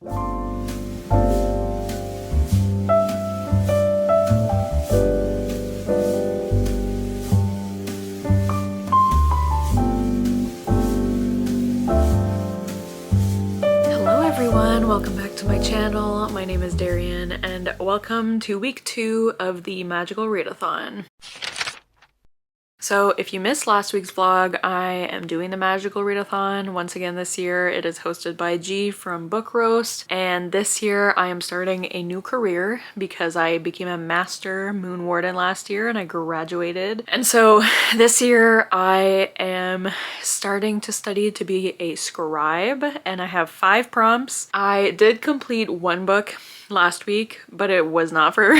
Welcome back to my channel. My name is Darian and welcome to week 2 of the Magical Readathon. So if you missed last week's vlog, I am doing the Magical Readathon once again this year. It is hosted by G from Book Roast, and this year I am starting a new career because I became a Master Moon Warden last year and I graduated. And so this year I am starting to study to be a scribe, and I have 5 prompts. I did complete 1 book last week, but it was not for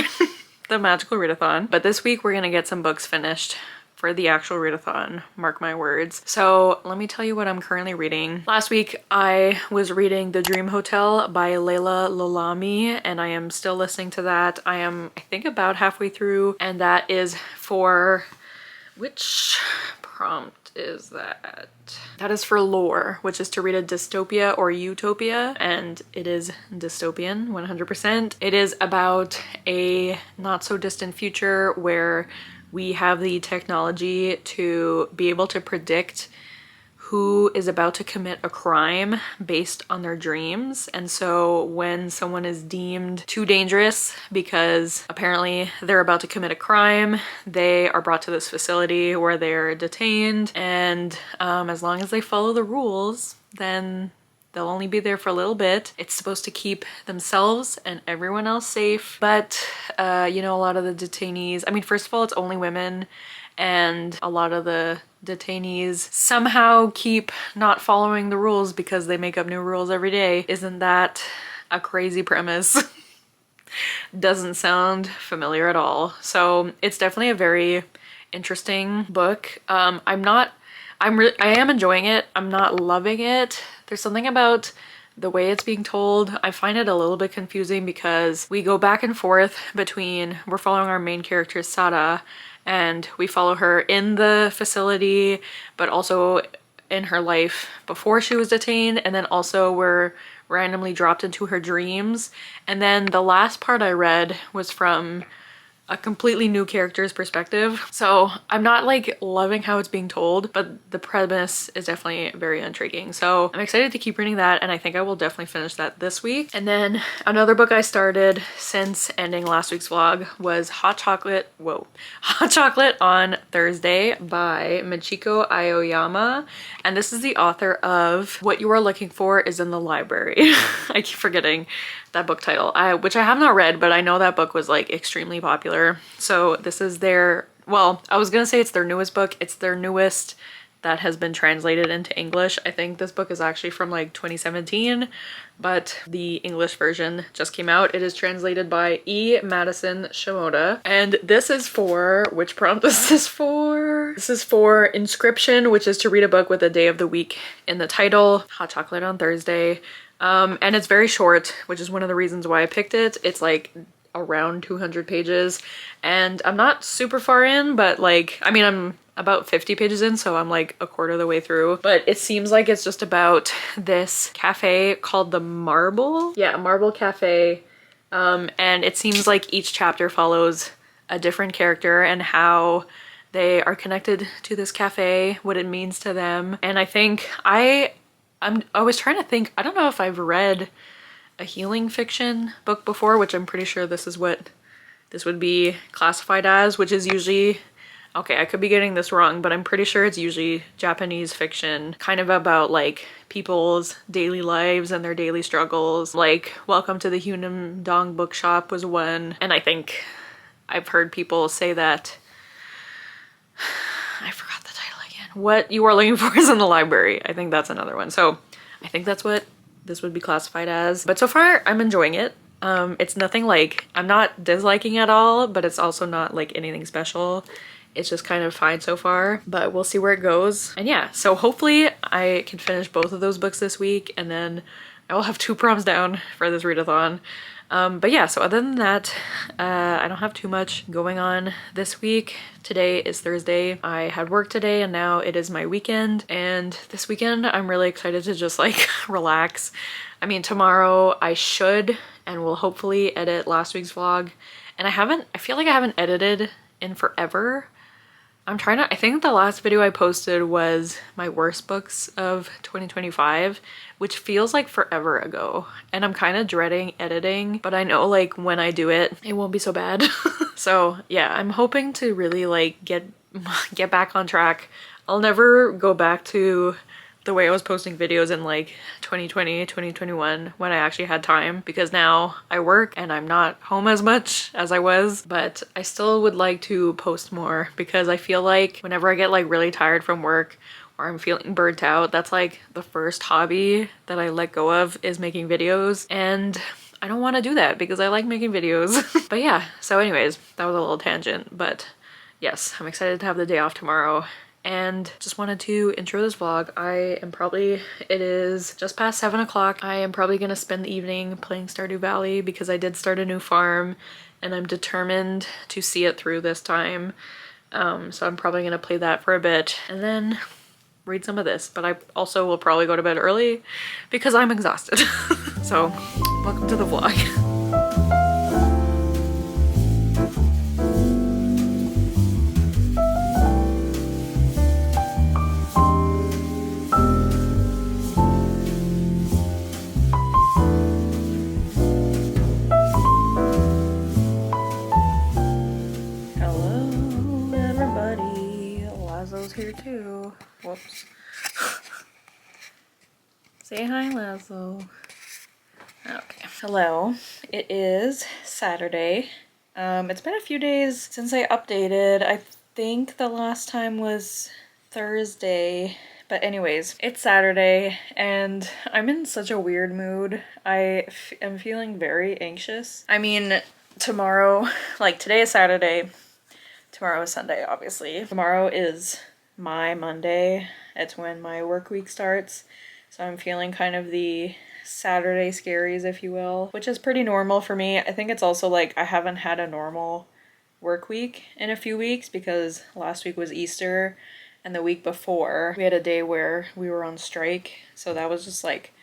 the Magical Readathon. But this week we're gonna get some books finished for the actual readathon, mark my words. So let me tell you what I'm currently reading. Last week I was reading The Dream Hotel by Leila Lalami, and I am still listening to that. I am, I think, about halfway through, and that is for, which prompt is that? That is for lore, which is to read a dystopia or utopia, and it is dystopian 100%. It is about a not so distant future where we have the technology to be able to predict who is about to commit a crime based on their dreams. And so when someone is deemed too dangerous because apparently they're about to commit a crime, they are brought to this facility where they're detained, and as long as they follow the rules, then they'll only be there for a little bit. It's supposed to keep themselves and everyone else safe. But, you know, a lot of the detainees, I mean, first of all, it's only women, and a lot of the detainees somehow keep not following the rules because they make up new rules every day. Isn't that a crazy premise? Doesn't sound familiar at all. So it's definitely a very interesting book. I am enjoying it. I'm not loving it. There's something about the way it's being told. I find it a little bit confusing because we go back and forth between, we're following our main character Sada, and we follow her in the facility, but also in her life before she was detained, and then also we're randomly dropped into her dreams. And then the last part I read was from a completely new character's perspective. So I'm not like loving how it's being told, but the premise is definitely very intriguing. So I'm excited to keep reading that, and I think I will definitely finish that this week. And then another book I started since ending last week's vlog was Hot Chocolate on Thursday by Michiko Aoyama. And this is the author of What You Are Looking For Is in the Library. I keep forgetting that book title, which I have not read, but I know that book was like extremely popular. So this is their, well, I was gonna say it's their newest book. It's their newest that has been translated into English. I think this book is actually from like 2017, but the English version just came out. It is translated by E. Madison Shimoda. And this is for, which prompt is this for? This is for Inscription, which is to read a book with a day of the week in the title. Hot Chocolate on Thursday. And it's very short, which is one of the reasons why I picked it. It's like around 200 pages, and I'm not super far in, but like, I mean, I'm about 50 pages in, so I'm like a quarter of the way through. But it seems like it's just about this cafe called the Marble. Yeah, Marble Cafe. And it seems like each chapter follows a different character and how they are connected to this cafe, what it means to them. And I think I was trying to think, I don't know if I've read a healing fiction book before, which I'm pretty sure this is what this would be classified as, which is usually, okay, I could be getting this wrong, but I'm pretty sure it's usually Japanese fiction, kind of about like people's daily lives and their daily struggles. Like Welcome to the Hunan Dong Bookshop was one, and I think I've heard people say that, I forgot the title again. What You Are Looking For Is in the Library. I think that's another one. So I think that's what this would be classified as. But so far I'm enjoying it. It's nothing like, I'm not disliking at all, but it's also not like anything special. It's just kind of fine so far, but we'll see where it goes. And yeah, so hopefully I can finish both of those books this week, and then I will have 2 prompts down for this readathon. But yeah, so other than that, I don't have too much going on this week. Today is Thursday. I had work today and now it is my weekend. And this weekend I'm really excited to just like relax. I mean, tomorrow I should and will hopefully edit last week's vlog. And I feel like I haven't edited in forever. I think the last video I posted was my worst books of 2025, which feels like forever ago. And I'm kind of dreading editing, but I know like when I do it, it won't be so bad. So yeah, I'm hoping to really like get back on track. I'll never go back to the way I was posting videos in like 2020, 2021 when I actually had time, because now I work and I'm not home as much as I was, but I still would like to post more because I feel like whenever I get like really tired from work or I'm feeling burnt out, that's like the first hobby that I let go of is making videos, and I don't want to do that because I like making videos. But yeah, so anyways, that was a little tangent, but yes, I'm excited to have the day off tomorrow. And just wanted to intro this vlog. It is just past 7 o'clock. I am probably gonna spend the evening playing Stardew Valley because I did start a new farm and I'm determined to see it through this time. So I'm probably gonna play that for a bit and then read some of this. But I also will probably go to bed early because I'm exhausted. So welcome to the vlog. Here too. Whoops. Say hi, Lazo. Okay. Hello. It is Saturday. It's been a few days since I updated. I think the last time was Thursday. But anyways, it's Saturday and I'm in such a weird mood. I am feeling very anxious. I mean, tomorrow, like today is Saturday. Tomorrow is Sunday, obviously. Tomorrow is my Monday. It's when my work week starts. So I'm feeling kind of the Saturday scaries, if you will, which is pretty normal for me. I think it's also like I haven't had a normal work week in a few weeks because last week was Easter and the week before we had a day where we were on strike. So that was just like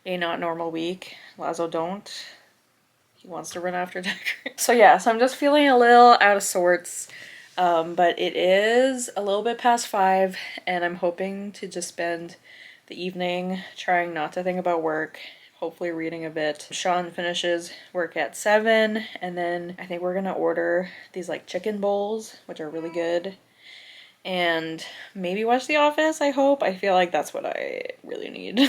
a not normal week. Lazo don't. He wants to run after Decker. So yeah, so I'm just feeling a little out of sorts. But it is a little bit past 5 and I'm hoping to just spend the evening trying not to think about work, hopefully reading a bit. Sean finishes work at 7 and then I think we're gonna order these like chicken bowls, which are really good, and maybe watch The Office, I hope. I feel like that's what I really need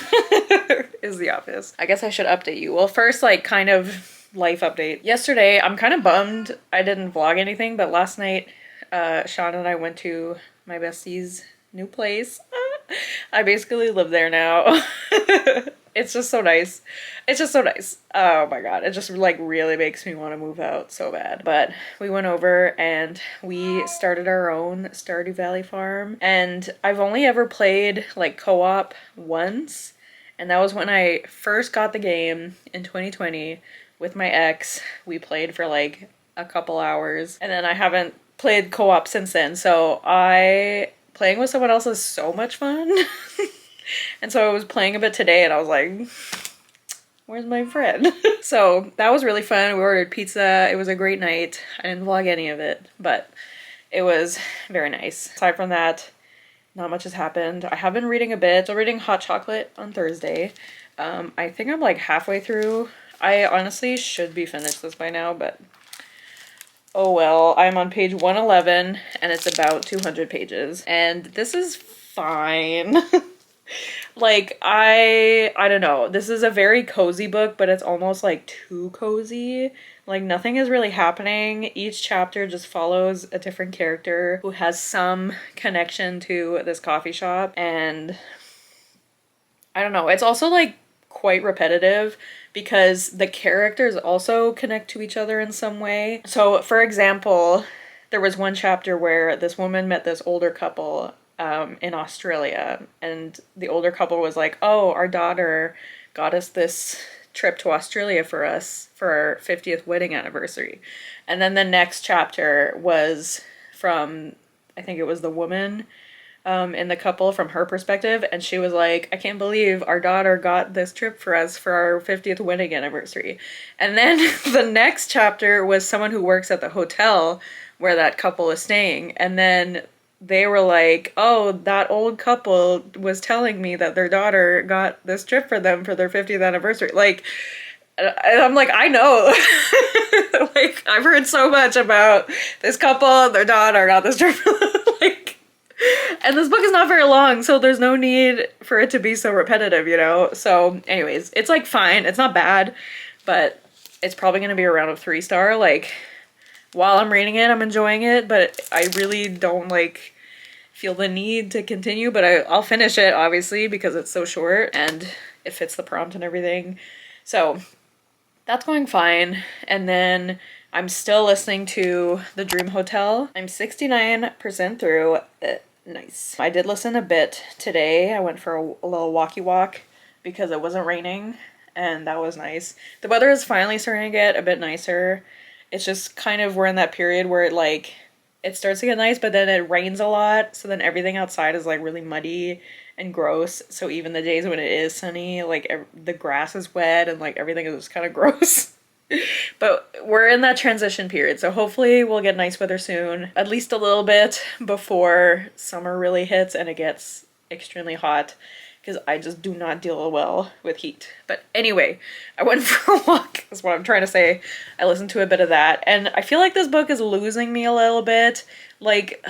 is The Office. I guess I should update you. Well, first, like kind of life update. Yesterday, I'm kind of bummed I didn't vlog anything, but last night Sean and I went to my bestie's new place. I basically live there now. It's just so nice. It's just so nice. Oh my god, it just like really makes me want to move out so bad. But we went over and we started our own Stardew Valley farm, and I've only ever played like co-op once, and that was when I first got the game in 2020 with my ex. We played for like a couple hours and then I haven't played co-op since then, so playing with someone else is so much fun. And so I was playing a bit today and I was like, where's my friend? So that was really fun. We ordered pizza. It was a great night. I didn't vlog any of it, but it was very nice. Aside from that, not much has happened. I have been reading a bit. I'm reading Hot Chocolate on Thursday. I think I'm like halfway through. I honestly should be finished this by now, but oh well. I'm on page 111 and it's about 200 pages and this is fine. Like I don't know. This is a very cozy book, but it's almost like too cozy. Like nothing is really happening. Each chapter just follows a different character who has some connection to this coffee shop, and I don't know. It's also like quite repetitive because the characters also connect to each other in some way. So for example, there was one chapter where this woman met this older couple in Australia, and the older couple was like, oh, our daughter got us this trip to Australia for us for our 50th wedding anniversary. And then the next chapter was from, I think it was the woman in the couple from her perspective, and she was like, I can't believe our daughter got this trip for us for our 50th wedding anniversary. And then the next chapter was someone who works at the hotel where that couple is staying, and then they were like, oh, that old couple was telling me that their daughter got this trip for them for their 50th anniversary. Like, and I'm like, I know. Like, I've heard so much about this couple and their daughter got this trip for them. Like, and this book is not very long, so there's no need for it to be so repetitive, you know? So anyways, it's like fine. It's not bad, but it's probably going to be around a 3-star. Like, while I'm reading it, I'm enjoying it, but I really don't like feel the need to continue, but I'll finish it obviously because it's so short and it fits the prompt and everything. So that's going fine. And then I'm still listening to The Dream Hotel. I'm 69% through. Nice. I did listen a bit today. I went for a little walkie walk because it wasn't raining and that was nice. The weather is finally starting to get a bit nicer. It's just kind of, we're in that period where it starts to get nice, but then it rains a lot. So then everything outside is like really muddy and gross. So even the days when it is sunny, like the grass is wet and like everything is just kind of gross. But we're in that transition period. So hopefully we'll get nice weather soon, at least a little bit before summer really hits and it gets extremely hot. Because I just do not deal well with heat. But anyway, I went for a walk, is what I'm trying to say. I listened to a bit of that, and I feel like this book is losing me a little bit. Like,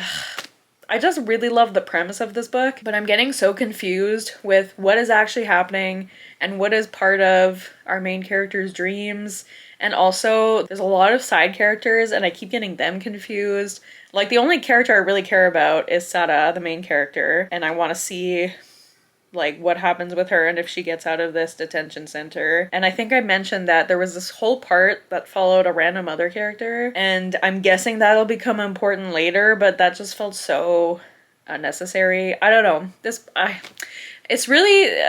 I just really love the premise of this book, but I'm getting so confused with what is actually happening and what is part of our main character's dreams. And also, there's a lot of side characters, and I keep getting them confused. Like, the only character I really care about is Sara, the main character, and I want to see like what happens with her and if she gets out of this detention center. And I think I mentioned that there was this whole part that followed a random other character, and I'm guessing that'll become important later, but that just felt so unnecessary. I don't know. It's really,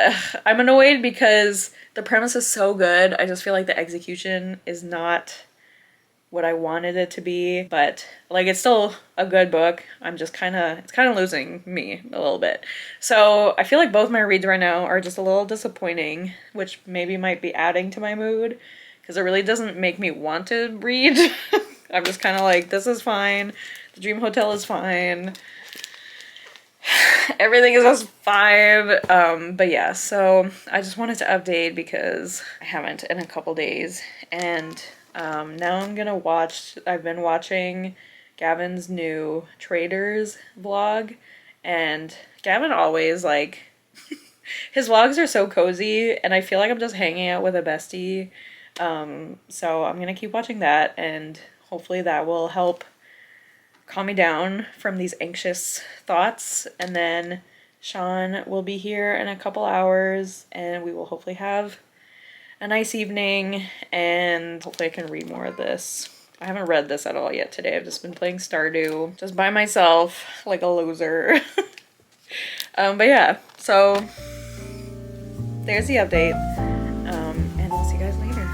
I'm annoyed because the premise is so good. I just feel like the execution is not what I wanted it to be, but like it's still a good book. I'm just it's kind of losing me a little bit. So I feel like both my reads right now are just a little disappointing, which maybe might be adding to my mood because it really doesn't make me want to read. I'm just kind of like, this is fine. The Dream Hotel is fine. Everything is just fine. But yeah, so I just wanted to update because I haven't in a couple days, and now I'm gonna I've been watching Gavin's new Traders vlog, and Gavin always like, his vlogs are so cozy and I feel like I'm just hanging out with a bestie. So I'm gonna keep watching that, and hopefully that will help calm me down from these anxious thoughts. And then Sean will be here in a couple hours and we will hopefully have a nice evening, and hopefully I can read more of this. I haven't read this at all yet today. I've just been playing Stardew just by myself like a loser. But yeah, so there's the update, and I'll see you guys later.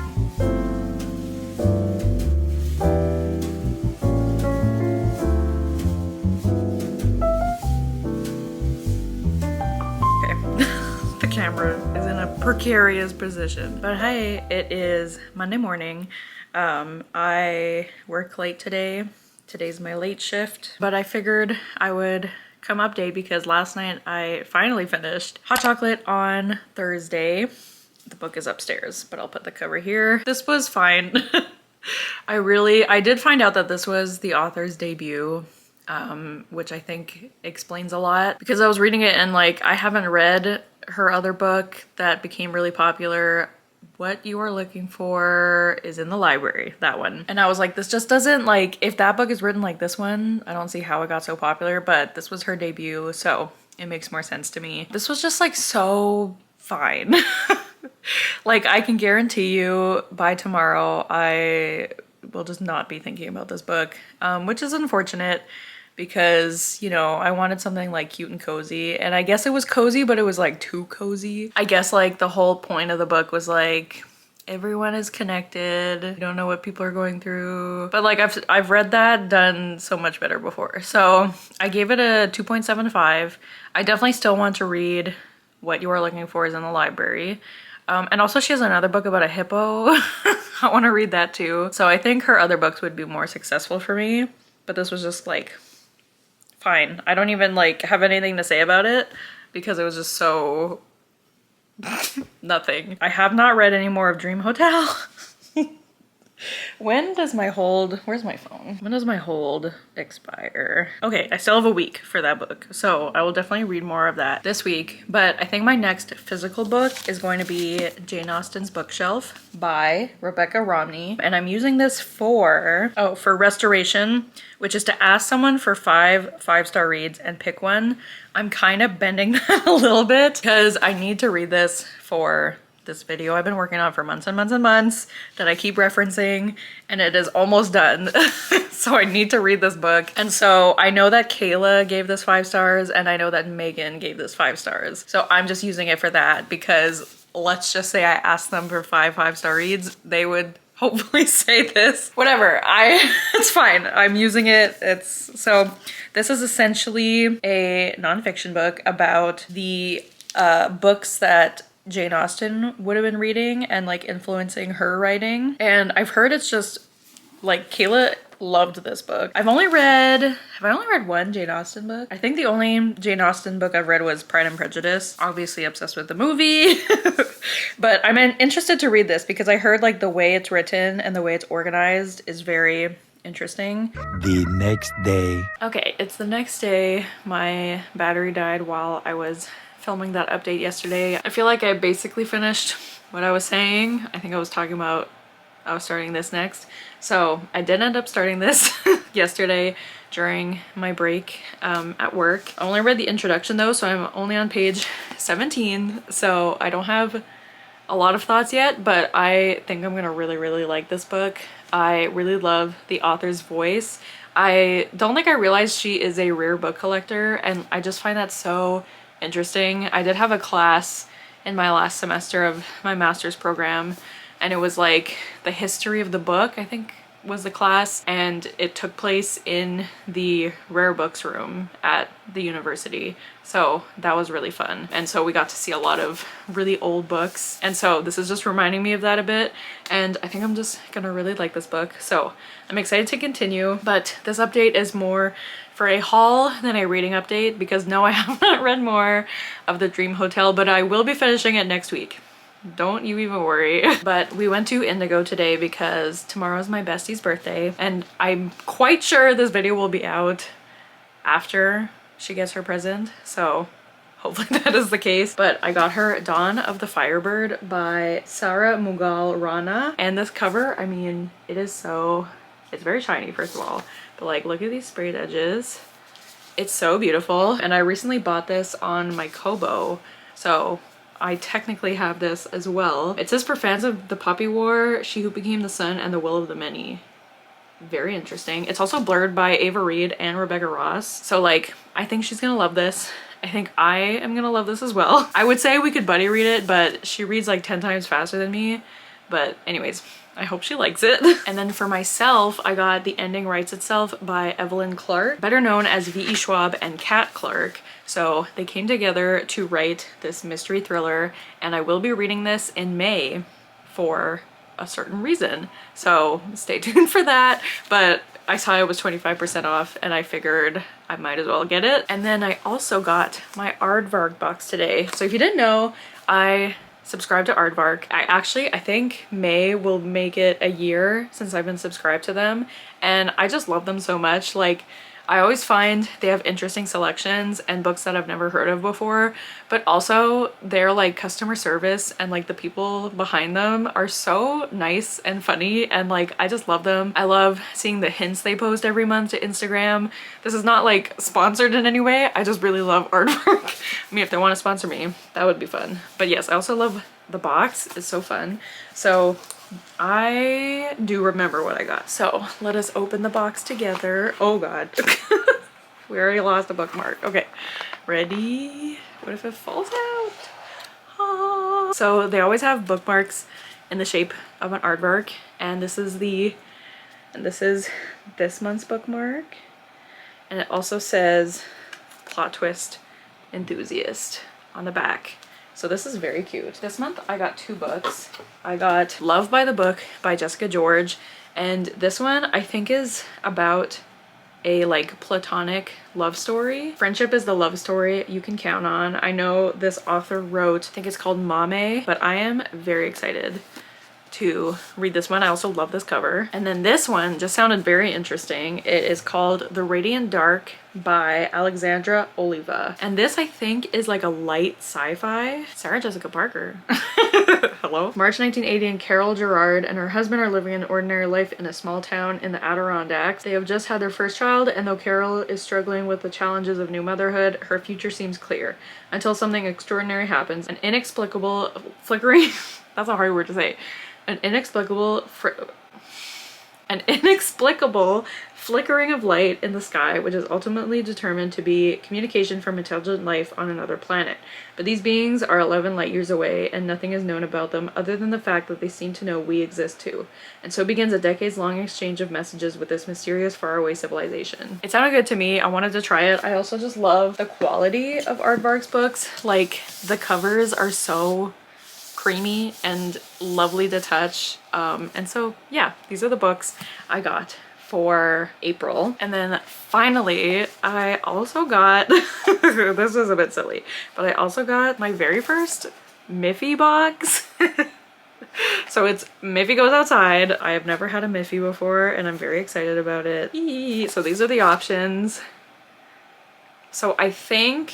The camera is in a precarious position. But hey, it is Monday morning. I work late today. Today's my late shift, but I figured I would come update because last night I finally finished Hot Chocolate on Thursday. The book is upstairs, but I'll put the cover here. This was fine. I did find out that this was the author's debut, which I think explains a lot because I was reading it and like, I haven't read her other book that became really popular. What You Are Looking For is in the library, that one. And I was like, this just doesn't, like, if that book is written like this one, I don't see how it got so popular, but this was her debut, so it makes more sense to me. This was just like so fine. Like, I can guarantee you by tomorrow I will just not be thinking about this book, which is unfortunate. because, you know, I wanted something like cute and cozy, and I guess it was cozy, but it was like too cozy. I guess like the whole point of the book was like, everyone is connected. You don't know what people are going through. But like I've read that done so much better before. So I gave it a 2.75. I definitely still want to read What You Are Looking For Is in the Library. And also she has another book about a hippo. I want to read that too. So I think her other books would be more successful for me. But this was just like, fine. I don't even like have anything to say about it because it was just so nothing. I have not read any more of Dream Hotel. When does my hold, where's my phone? When does my hold expire? Okay, I still have a week for that book. So I will definitely read more of that this week. But I think my next physical book is going to be Jane Austen's Bookshelf by Rebecca Romney. And I'm using this for restoration, which is to ask someone for five-star reads and pick one. I'm kind of bending that a little bit because I need to read this for this video I've been working on for months and months and months that I keep referencing, and it is almost done. So I need to read this book. And so I know that Kayla gave this 5 stars and I know that Megan gave this 5 stars. So I'm just using it for that because let's just say I asked them for 5-star reads, they would hopefully say this. Whatever, it's fine. I'm using it. So this is essentially a nonfiction book about the books that Jane Austen would have been reading and like influencing her writing. And I've heard it's just like Kayla loved this book. Have I only read one Jane Austen book? I think the only Jane Austen book I've read was Pride and Prejudice. Obviously obsessed with the movie. But I'm interested to read this because I heard like the way it's written and the way it's organized is very interesting. The next day. Okay, it's the next day. My battery died while I was filming that update yesterday. I feel like I basically finished what I was saying. I think I was talking about I was starting this next. So I did end up starting this yesterday during my break at work. I only read the introduction though, so I'm only on page 17. So I don't have a lot of thoughts yet, but I think I'm gonna really like this book. I really love the author's voice. I don't think I realized she is a rare book collector, and I just find that so interesting. I did have a class in my last semester of my master's program, and it was like the history of the book, I think was the class, and it took place in the rare books room at the university. So that was really fun. And so we got to see a lot of really old books. And so this is just reminding me of that a bit. And I think I'm just gonna really like this book. So I'm excited to continue, but this update is more for a haul than a reading update because no, I have not read more of the Dream Hotel, but I will be finishing it next week. Don't you even worry. But we went to Indigo today because tomorrow's my bestie's birthday, and I'm quite sure this video will be out after she gets her present, so hopefully that is the case. But I got her Dawn of the Firebird by Sarah Mughal Rana, and this cover, I mean, it's very shiny first of all, but like look at these sprayed edges. It's so beautiful, and I recently bought this on my Kobo, so I technically have this as well. It says for fans of the Poppy War, She Who Became the Sun, and The Will of the Many. Very interesting. It's also blurred by Ava Reed and Rebecca Ross. So like, I think she's gonna love this. I think I am gonna love this as well. I would say we could buddy read it, but she reads like 10 times faster than me. But anyways, I hope she likes it. And then for myself, I got The Ending Writes Itself by Evelyn Clark, better known as V.E. Schwab and Kat Clark. So they came together to write this mystery thriller, and I will be reading this in May for a certain reason. So stay tuned for that. But I saw it was 25% off and I figured I might as well get it. And then I also got my Aardvark box today. So if you didn't know, I subscribe to Aardvark. I think May will make it a year since I've been subscribed to them, and I just love them so much. Like, I always find they have interesting selections and books that I've never heard of before, but also their like customer service and like the people behind them are so nice and funny, and like I just love them. I love seeing the hints they post every month to Instagram. This is not like sponsored in any way. I just really love Aardvark. I mean, if they want to sponsor me, that would be fun. But yes, I also love the box. It's so fun. So I do remember what I got. So let us open the box together. Oh God. We already lost a bookmark. Okay, ready? What if it falls out? Ah. So they always have bookmarks in the shape of an aardvark, and this is this month's bookmark. And it also says plot twist enthusiast on the back. So this is very cute. This month I got 2 books. I got Love by the Book by Jessica George, and this one I think is about a like platonic love story. Friendship is the love story you can count on. I know this author wrote, I think it's called Mame, but I am very excited to read this one. I also love this cover. And then this one just sounded very interesting. It is called The Radiant Dark by Alexandra Oliva. And this I think is like a light sci-fi. Sarah Jessica Parker. Hello? March 1980, and Carol Gerard and her husband are living an ordinary life in a small town in the Adirondacks. They have just had their first child, and though Carol is struggling with the challenges of new motherhood, her future seems clear until something extraordinary happens. An inexplicable flickering that's a hard word to say. An inexplicable flickering of light in the sky, which is ultimately determined to be communication from intelligent life on another planet. But these beings are 11 light years away, and nothing is known about them other than the fact that they seem to know we exist too. And so begins a decades-long exchange of messages with this mysterious faraway civilization. It sounded good to me. I wanted to try it. I also just love the quality of Aardvark's books. Like, the covers are so creamy and lovely to touch. And so yeah, these are the books I got for April. And then finally I also got this was a bit silly, but I also got my very first Miffy box. So it's Miffy Goes Outside. I have never had a Miffy before and I'm very excited about it. So these are the options. So I think,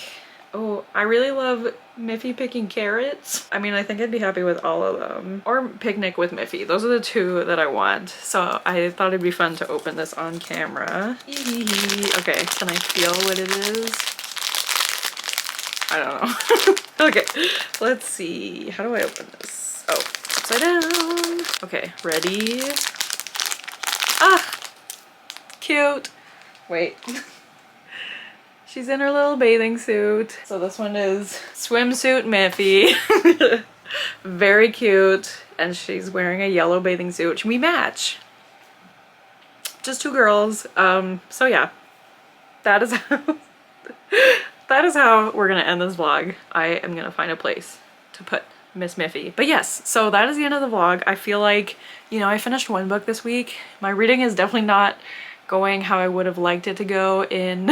oh, I really love Miffy picking carrots. I mean, I think I'd be happy with all of them. Or Picnic with Miffy. Those are the 2 that I want. So I thought it'd be fun to open this on camera. Okay, can I feel what it is? I don't know. Okay, let's see. How do I open this? Oh, upside down. Okay, ready? Ah, cute. Wait. She's in her little bathing suit. So this one is Swimsuit Miffy. Very cute. And she's wearing a yellow bathing suit. We match. Just 2 girls. So yeah, that is how we're gonna end this vlog. I am gonna find a place to put Miss Miffy. But yes, so that is the end of the vlog. I feel like, you know, I finished 1 book this week. My reading is definitely not going how I would have liked it to go in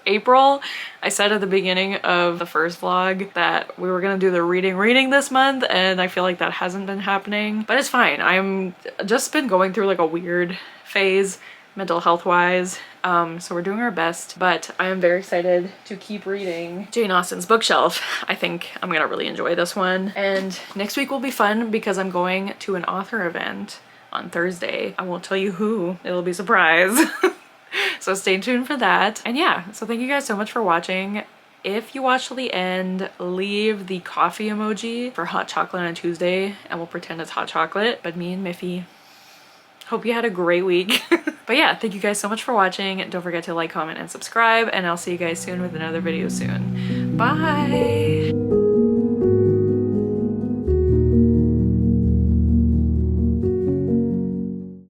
April. I said at the beginning of the first vlog that we were gonna do the reading this month, and I feel like that hasn't been happening, but it's fine. I'm just been going through like a weird phase mental health wise, so we're doing our best, but I am very excited to keep reading Jane Austen's bookshelf. I think I'm gonna really enjoy this one, and next week will be fun because I'm going to an author event on Thursday. I won't tell you who, it'll be a surprise. So stay tuned for that. And yeah, so thank you guys so much for watching. If you watch till the end, leave the coffee emoji for hot chocolate on Tuesday and we'll pretend it's hot chocolate. But me and Miffy, hope you had a great week. But yeah, thank you guys so much for watching. Don't forget to like, comment, and subscribe, and I'll see you guys soon with another video soon. Bye!